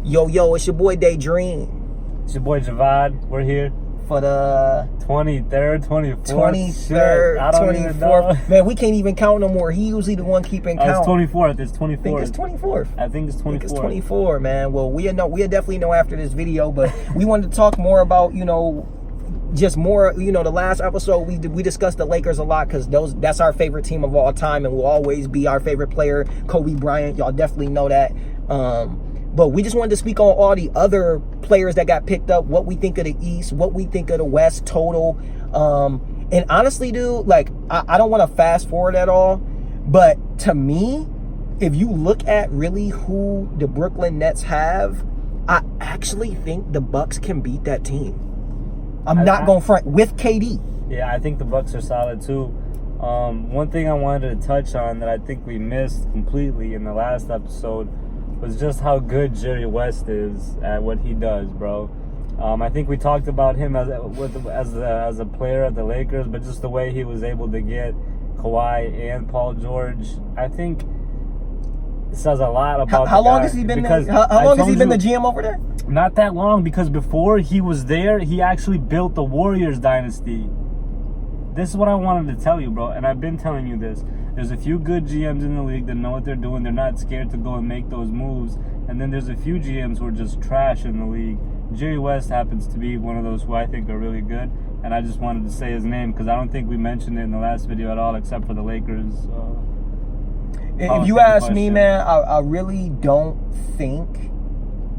Yo, it's your boy Daydream. It's your boy Dwade. We're here For the 23rd, 24th. 23rd, 24th. Man, we can't even count no more. He usually the one keeping count. It's 24th. It's 24th. I think it's 24th. I think it's 24th. I think it's 24, man. Well, we definitely know after this video, but we wanted to talk more about, just more, the last episode we discussed the Lakers a lot because that's our favorite team of all time and will always be our favorite player, Kobe Bryant. Y'all definitely know that. But we just wanted to speak on all the other players that got picked up, what we think of the East, what we think of the West total. And honestly, dude, I don't want to fast forward at all, but to me, if you look at really who the Brooklyn Nets have, I actually think the Bucks can beat that team. I'm not going front with KD. Yeah, I think the Bucks are solid too. One thing I wanted to touch on that I think we missed completely in the last episode was just how good Jerry West is at what he does, bro. I think we talked about him as a player at the Lakers, but just the way he was able to get Kawhi and Paul George, I think it says a lot about how long has he been there? How long has he been the GM over there? Not that long, because before he was there, he actually built the Warriors dynasty. This is what I wanted to tell you, bro, and I've been telling you this. There's a few good GMs in the league that know what they're doing. They're not scared to go and make those moves. And then there's a few GMs who are just trash in the league. Jerry West happens to be one of those who I think are really good. And I just wanted to say his name because I don't think we mentioned it in the last video at all, except for the Lakers. If you ask me, man, I really don't think.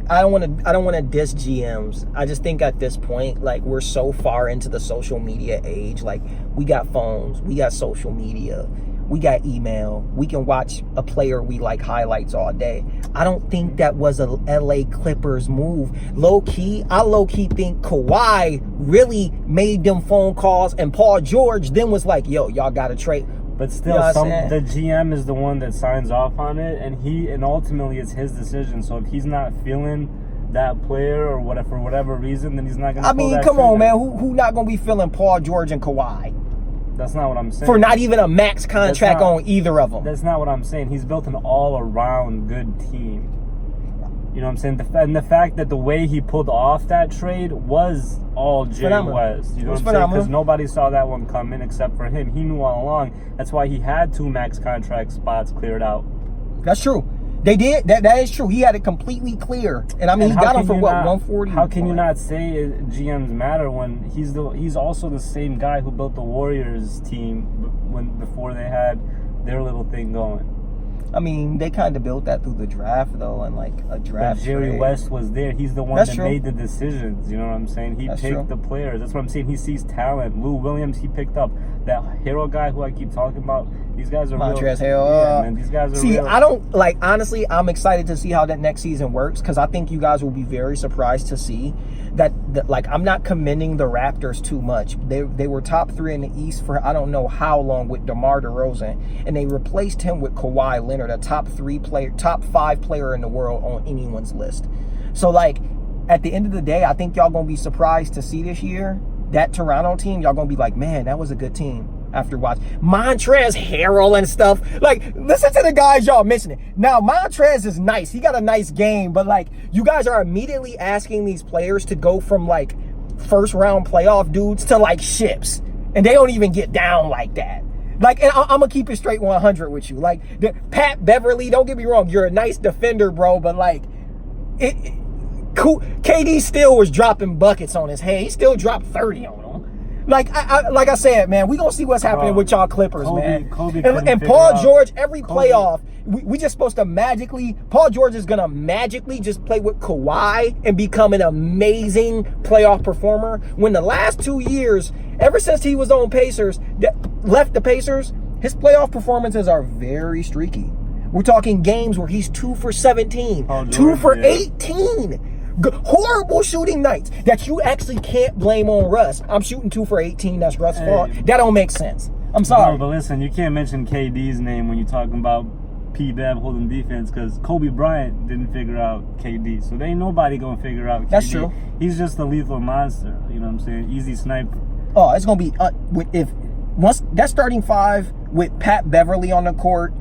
I don't want to diss GMs. I just think at this point, we're so far into the social media age. We got phones, we got social media, we got email. We can watch a player we like highlights all day. I don't think that was a LA Clippers move. I low key think Kawhi really made them phone calls, and Paul George then was like, "Yo, y'all got to trade." But still, the GM is the one that signs off on it, and ultimately it's his decision. So if he's not feeling that player or whatever for whatever reason, then he's not going to. I mean, come on, man. Who not going to be feeling Paul George and Kawhi? That's not what I'm saying. For not even a max contract on either of them. That's not what I'm saying. He's built an all-around good team. You know what I'm saying? And the fact that the way he pulled off that trade was all Jerry West. You know what I'm saying? Because nobody saw that one coming except for him. He knew all along. That's why he had 2 max contract spots cleared out. That's true. They did. That is true. He had it completely clear. And I mean, he got him for what, 140? How can you not say GMs matter when he's also the same guy who built the Warriors team before they had their little thing going? I mean, they kind of built that through the draft, though, and a draft. But Jerry trade. West was there. He's the one that made the decisions. You know what I'm saying? He picked the players. That's what I'm saying. He sees talent. Lou Williams, he picked up that Hero guy who I keep talking about. These guys are Montrezl real. Harrell. Yeah, man, these guys are see, real. I don't honestly. I'm excited to see how that next season works because I think you guys will be very surprised to see that. I'm not commending the Raptors too much. They were top 3 in the East for I don't know how long with DeMar DeRozan, and they replaced him with Kawhi Leonard, a top 5 player in the world on anyone's list. So at the end of the day, I think y'all gonna be surprised to see this year that Toronto team. Y'all gonna be like, man, that was a good team. After watching Montrezl Harrell and stuff, listen to the guys y'all mentioning. Now Montrezl is nice; he got a nice game, but you guys are immediately asking these players to go from first round playoff dudes to ships, and they don't even get down like that. And I'm gonna keep it straight 100 with you. Pat Beverly, don't get me wrong, you're a nice defender, bro, but KD still was dropping buckets on his head. He still dropped 30 on him. Like I said, man, we gonna see what's happening with y'all Clippers, man. And Paul George, every playoff, we just supposed to Paul George is gonna magically just play with Kawhi and become an amazing playoff performer. When the last 2 years, ever since he was on left the Pacers, his playoff performances are very streaky. We're talking games where he's 2 for 17, 2 for 18. Horrible shooting nights that you actually can't blame on Russ. I'm shooting 2 for 18. That's Russ' fault. That don't make sense. I'm sorry. No, but listen, you can't mention KD's name when you're talking about P-Bev holding defense because Kobe Bryant didn't figure out KD. So there ain't nobody going to figure out KD. That's true. He's just a lethal monster. You know what I'm saying? Easy sniper. Oh, it's going to be once that starting 5 with Pat Beverly on the court,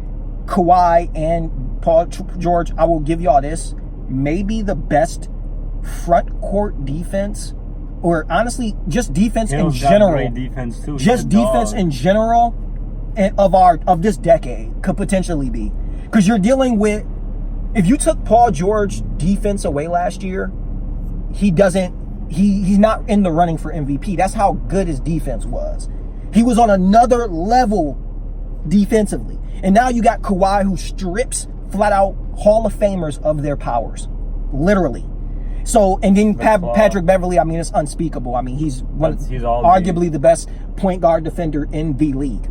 Kawhi and Paul George, I will give y'all this. maybe the best front court defense, or honestly, just defense in Hill's got general. great defense too. Just defense in general of this decade could potentially be. Because you're dealing with, if you took Paul George defense away last year, he's not in the running for MVP. That's how good his defense was. He was on another level defensively. And now you got Kawhi, who strips flat out Hall of Famers of their powers. Literally. So, and then Patrick Beverly, I mean, it's unspeakable. I mean, he's arguably the best point guard defender in the league.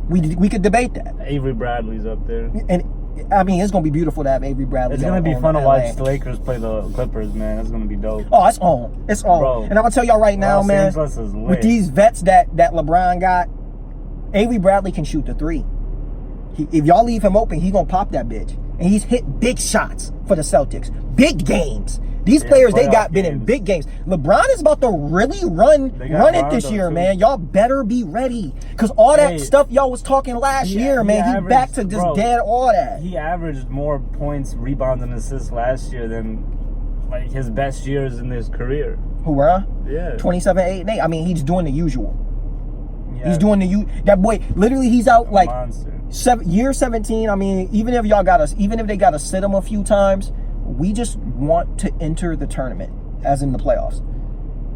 We could debate that. Avery Bradley's up there. And I mean, it's going to be beautiful to have Avery Bradley. It's going to be fun to watch the Lakers play the Clippers, man. It's going to be dope. Oh, it's on. It's on. Bro, and I'm going to tell y'all right now, man, with these vets that LeBron got, Avery Bradley can shoot the three. If y'all leave him open, he's going to pop that bitch. And he's hit big shots for the Celtics. Big games. These players, they got been in big games. LeBron is about to really run it this year, man. Y'all better be ready. Because all that stuff y'all was talking last year, man, he back to just dead all that. He averaged more points, rebounds, and assists last year than like his best years in his career. Who, bro? Yeah. 27, 8, and 8. I mean, he's doing the usual. Yeah. He's doing that boy, literally he's out like year 17. I mean, even if they gotta sit him a few times, we just want to enter the tournament, as in the playoffs.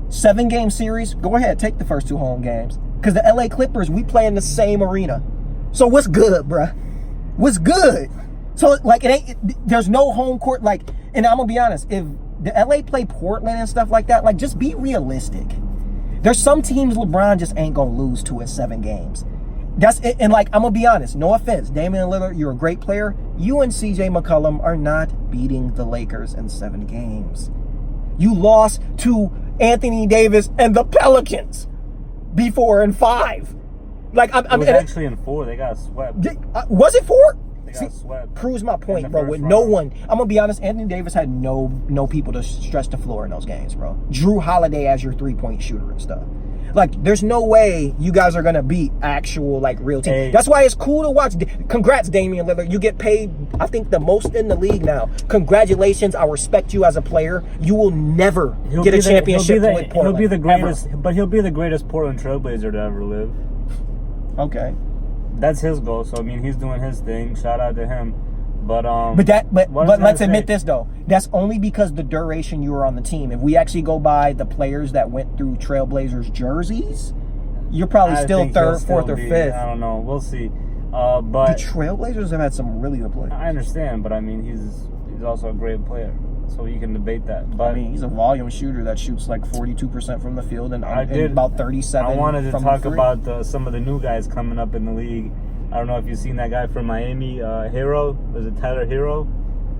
7-game series, go ahead, take the first 2 home games. Because the LA Clippers, we play in the same arena. So what's good, bruh? What's good? So, like, there's no home court, like, and I'm going to be honest, if the LA play Portland and stuff like that, like, just be realistic. There's some teams LeBron just ain't going to lose to in 7 games. That's it. And like, I'm gonna be honest, no offense, Damian Lillard, you're a great player. You and CJ McCollum are not beating the Lakers in 7 games. You lost to Anthony Davis and the Pelicans before in 5. Like, it was actually in 4. They got swept. Was it 4? They got swept. Proves my point, bro. With no one, I'm gonna be honest, Anthony Davis had no people to stretch the floor in those games, bro. Drew Holiday as your 3-point shooter and stuff. Like, there's no way you guys are going to beat actual, like, real team. Hey. That's why it's cool to watch. Congrats, Damian Lillard. You get paid, I think, the most in the league now. Congratulations. I respect you as a player. You will never get a championship with Portland. He'll be the greatest, but he'll be the greatest Portland Trailblazer to ever live. Okay. That's his goal. So, I mean, he's doing his thing. Shout out to him. But let's admit this, though. That's only because the duration you were on the team. If we actually go by the players that went through Trailblazers jerseys, you're probably still 3rd, 4th, or 5th. I don't know. We'll see. But the Trailblazers have had some really good players. I understand, but I mean, he's also a great player, so you can debate that. But I mean, he's a volume shooter that shoots like 42% from the field and about 37%. I wanted to talk about some of the new guys coming up in the league. I don't know if you've seen that guy from Miami, Hero. Was it Tyler Hero?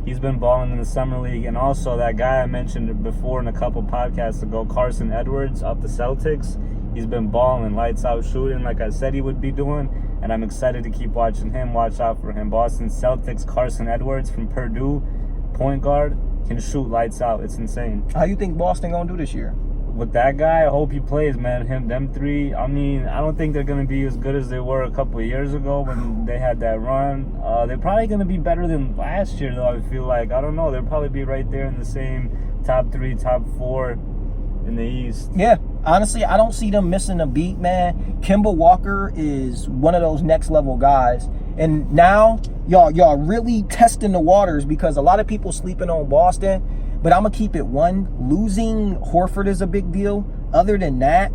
He's been balling in the summer league. And also that guy I mentioned before in a couple podcasts ago, Carson Edwards of the Celtics. He's been balling, lights out shooting like I said he would be doing. And I'm excited to keep watching him. Watch out for him. Boston Celtics, Carson Edwards from Purdue, point guard, can shoot lights out. It's insane. How you think Boston going to do this year? With that guy, I hope he plays, man. Them 3, I mean, I don't think they're going to be as good as they were a couple of years ago when they had that run. They're probably going to be better than last year, though, I feel like. I don't know. They'll probably be right there in the same top 3, top 4 in the East. Yeah. Honestly, I don't see them missing a beat, man. Kemba Walker is one of those next-level guys. And now, y'all really testing the waters because a lot of people sleeping on Boston. But I'm going to keep it 1. Losing Horford is a big deal. Other than that,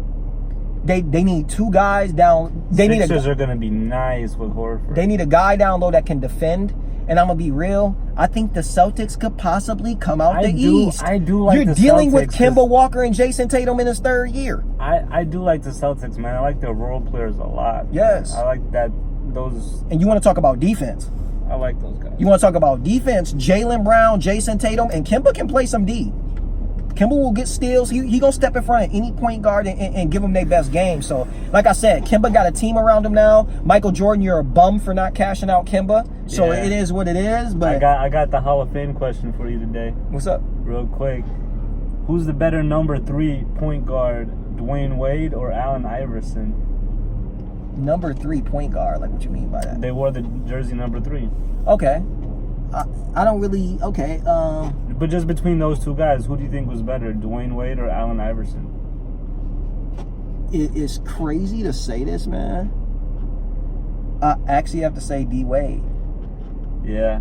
they need 2 guys down. Sixers are going to be nice with Horford. They need a guy down low that can defend. And I'm going to be real. I think the Celtics could possibly come out East. I do like the Celtics. You're dealing with Kemba Walker and Jason Tatum in his 3rd year. I do like the Celtics, man. I like their role players a lot. Yes. I like those. And you want to talk about defense. I like those guys. You want to talk about defense? Jaylen Brown, Jason Tatum, and Kemba can play some D. Kemba will get steals. He going to step in front of any point guard and give them their best game. So, like I said, Kemba got a team around him now. Michael Jordan, you're a bum for not cashing out Kemba. So, It is what it is. But I got the Hall of Fame question for you today. What's up? Real quick. Who's the better number 3 point guard, Dwayne Wade or Allen Iverson? Number 3 point guard? Like, what you mean by that? They wore the jersey number 3. Okay. I don't really. Okay. But just between those two guys, who do you think was better, Dwayne Wade or Allen Iverson? It is crazy to say this, man. I actually have to say D-Wade. Yeah.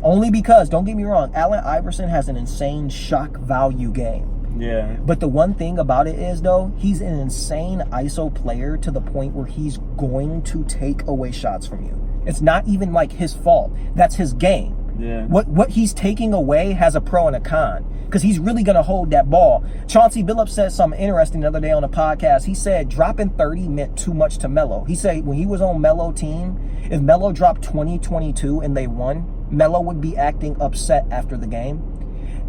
Only because, don't get me wrong, Allen Iverson has an insane shock value game. Yeah. But the one thing about it is, though, he's an insane ISO player to the point where he's going to take away shots from you. It's not even like his fault. That's his game. Yeah. What he's taking away has a pro and a con, because he's really going to hold that ball. Chauncey Billups said something interesting the other day on the podcast. He said dropping 30 meant too much to Melo. He said when he was on Melo team, if Melo dropped 20-22 and they won, Melo would be acting upset after the game.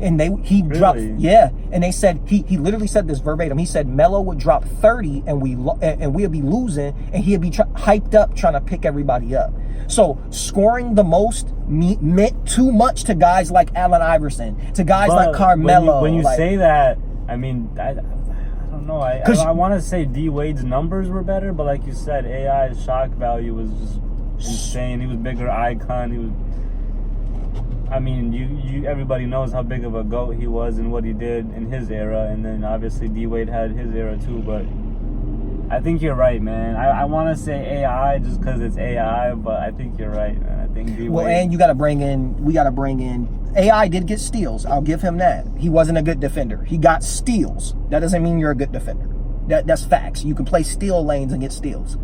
And he really? dropped, yeah. And they said he literally said this verbatim. He said Melo would drop 30 and we'd be losing, and he'd be hyped up trying to pick everybody up. So scoring the most meant too much to guys like Allen Iverson, to guys like Carmelo. When you say that, I mean, I don't know. I want to say D Wade's numbers were better, but like you said, AI's shock value was just insane. He was bigger icon. He was. I mean, you everybody knows how big of a GOAT he was and what he did in his era, and then obviously D-Wade had his era too, but I think you're right, man. I want to say AI just because it's AI, but I think you're right, man. I think D-Wade... Well, and we got to bring in... AI did get steals. I'll give him that. He wasn't a good defender. He got steals. That doesn't mean you're a good defender. That's facts. You can play steal lanes and get steals.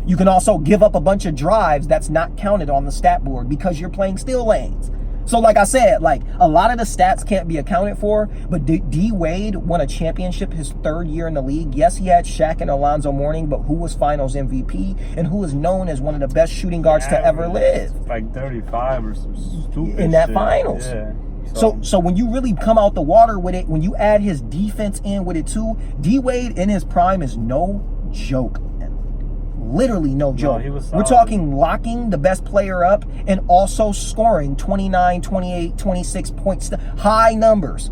You can also give up a bunch of drives that's not counted on the stat board because you're playing steal lanes. So like I said, like a lot of the stats can't be accounted for, but D-Wade won a championship his third year in the league. Yes, he had Shaq and Alonzo Mourning, but who was finals MVP and who is known as one of the best shooting guards to ever live? Like 35 or some stupid in that shit. finals. Yeah. So when you really come out the water with it, when you add his defense in with it too, D-Wade in his prime is no joke. Literally no joke. No, we're talking locking the best player up and also scoring 29, 28, 26 points, high numbers,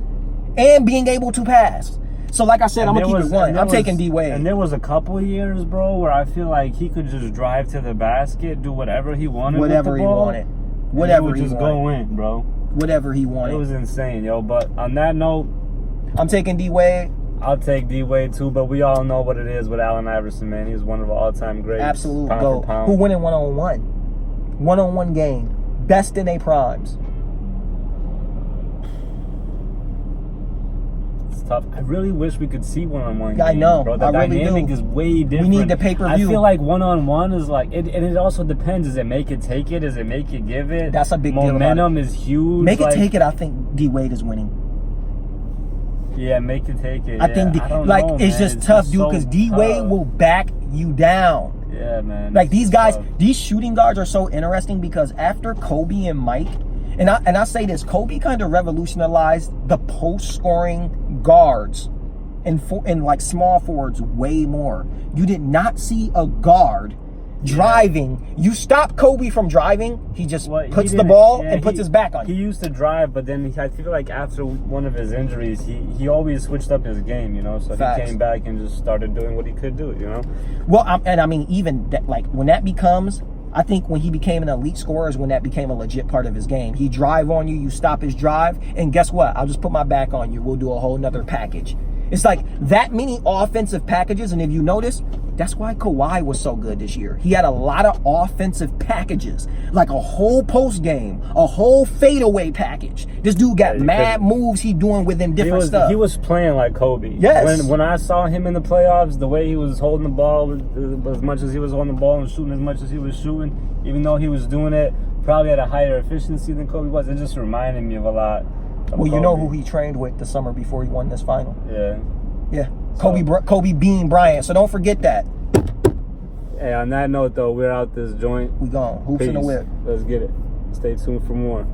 and being able to pass. So like I said, I'm going to keep it one. I'm taking D-Wade. And there was a couple of years, bro, where I feel like he could just drive to the basket, do whatever he wanted whatever with the ball, he wanted. Whatever would he just wanted. go in, bro. Whatever he wanted. It was insane, yo. But on that note, I'm taking D-Wade. I'll take D-Wade too, but we all know what it is with Allen Iverson, man. He's one of the all-time greats. Absolute pound GOAT. for pound. Who won in one-on-one. One-on-one game. Best in their primes. It's tough. I really wish we could see one-on-one I games, know. bro. The I really dynamic do. is way different. We need the pay-per-view. I feel like one-on-one is like, and it also depends. Does it make it take it? Does it make it give it? That's a big deal about it. Momentum is huge. Make it take it, I think D-Wade is winning. Yeah, make it take it. I think I don't like know, it's man. just It's tough, just dude, so because D-Wade tough. will back you down. Yeah, man. Like these guys, tough. these shooting guards are so interesting because after Kobe and Mike, and I say this, Kobe kind of revolutionized the post-scoring guards and like small forwards way more. You did not see a guard driving. You stop Kobe from driving, he just puts the ball and puts his back on you. He used to drive, but then I feel like after one of his injuries, he always switched up his game, you know. So Facts. he came back and just started doing what he could do, you know. Well, and I mean, even that, like when that becomes, I think when he became an elite scorer is when that became a legit part of his game. He drive on you, you stop his drive, and guess what? I'll just put my back on you. We'll do a whole nother package. It's like that many offensive packages, and if you notice, that's why Kawhi was so good this year. He had a lot of offensive packages, like a whole post game, a whole fadeaway package. This dude got mad moves he doing within different stuff. He was playing like Kobe. Yes. When I saw him in the playoffs, the way he was holding the ball, as much as he was holding the ball and shooting as much as he was shooting, even though he was doing it probably at a higher efficiency than Kobe was, it just reminded me of a lot. Well, you know who he trained with the summer before he won this final? Yeah. Yeah. Kobe Bean Bryant. So don't forget that. Hey, on that note, though, we're out this joint. We gone. Hoops in the whip. Let's get it. Stay tuned for more.